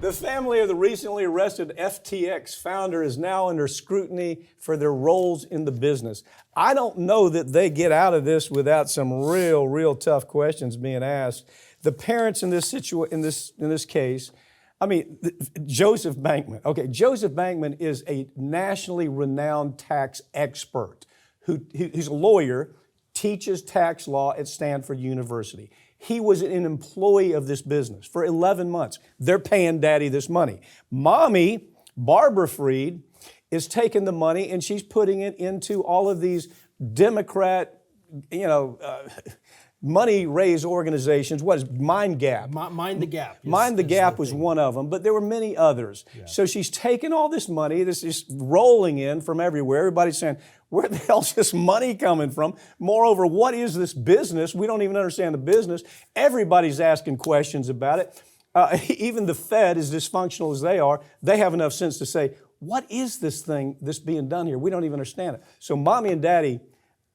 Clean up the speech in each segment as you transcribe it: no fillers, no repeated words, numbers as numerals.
The family of the recently arrested FTX founder is now under scrutiny for their roles in the business. I don't know that they get out of this without some real tough questions being asked. The parents in this case, I mean, Joseph Bankman. Okay, Joseph Bankman is a nationally renowned tax expert who's a lawyer, teaches tax law at Stanford University. He was an employee of this business for 11 months. They're paying daddy this money. Mommy, Barbara Fried, is taking the money and she's putting it into all of these Democrat, money raise organizations. What is Mind Gap? Mind the Gap. Mind the Gap was one of them, but there were many others. Yeah. So she's taking all this money, this is rolling in from everywhere. Everybody's saying, where the hell's this money coming from? Moreover, what is this business? We don't even understand the business. Everybody's asking questions about it. Even the Fed, as dysfunctional as they are, they have enough sense to say, what is this thing that's being done here? We don't even understand it. So mommy and daddy,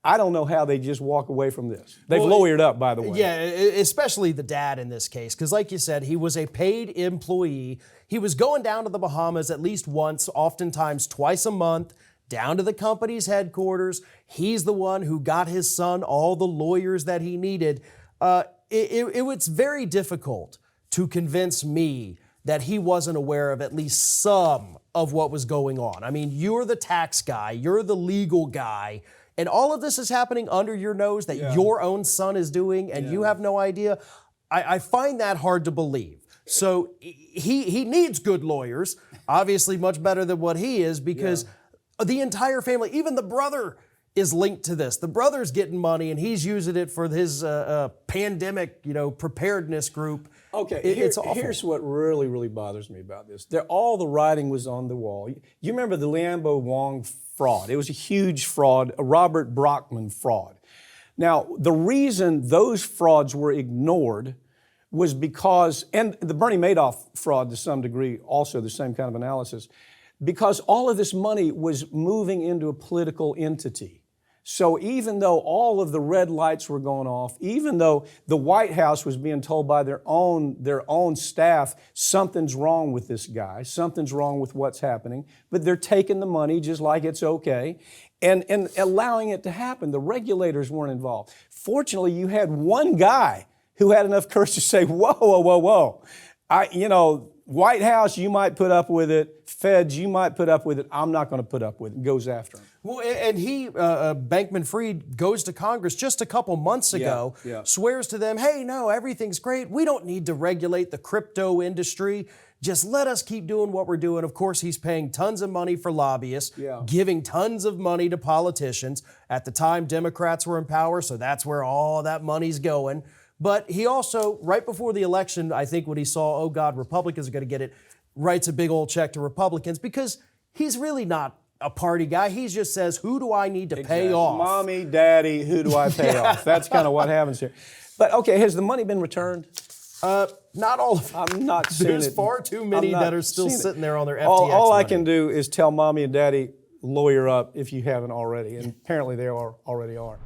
I don't know how they just walk away from this. They've lawyered up, by the way. Yeah, especially the dad in this case, because like you said, he was a paid employee. He was going down to the Bahamas at least once, oftentimes twice a month, down to the company's headquarters. He's the one who got his son all the lawyers that he needed. It was very difficult to convince me that he wasn't aware of at least some of what was going on. I mean, you're the tax guy, you're the legal guy, and all of this is happening under your nose that your own son is doing, and you have no idea. I find that hard to believe. So he needs good lawyers, obviously much better than what he is, because the entire family, even the brother, is linked to this. The brother's getting money, and he's using it for his pandemic, preparedness group. Okay, it's awful. Here's what really bothers me about this. All the writing was on the wall. You remember the Lianbo Wong fraud. It was a huge fraud, a Robert Brockman fraud. Now, the reason those frauds were ignored was because, and the Bernie Madoff fraud to some degree, also the same kind of analysis, because all of this money was moving into a political entity. So even though all of the red lights were going off, even though the White House was being told by their own staff, something's wrong with this guy, something's wrong with what's happening, but they're taking the money just like it's okay and allowing it to happen. The regulators weren't involved. Fortunately, you had one guy who had enough courage to say, whoa. White House, you might put up with it. Feds, you might put up with it. I'm not going to put up with it. Goes after him. Well, and he, Bankman-Fried, goes to Congress just a couple months ago, swears to them, hey, no, everything's great. We don't need to regulate the crypto industry. Just let us keep doing what we're doing. Of course, he's paying tons of money for lobbyists, giving tons of money to politicians. At the time, Democrats were in power, so that's where all that money's going. But he also, right before the election, I think when he saw, oh God, Republicans are going to get it, writes a big old check to Republicans because he's really not a party guy. He just says, who do I need to pay off? Mommy, daddy, who do I pay off? That's kind of what happens here. But okay, has the money been returned? Not all of it. I'm not seeing it. There's far too many that are still sitting there on their FTX all money. I can do is tell mommy and daddy, lawyer up if you haven't already. And apparently they already are.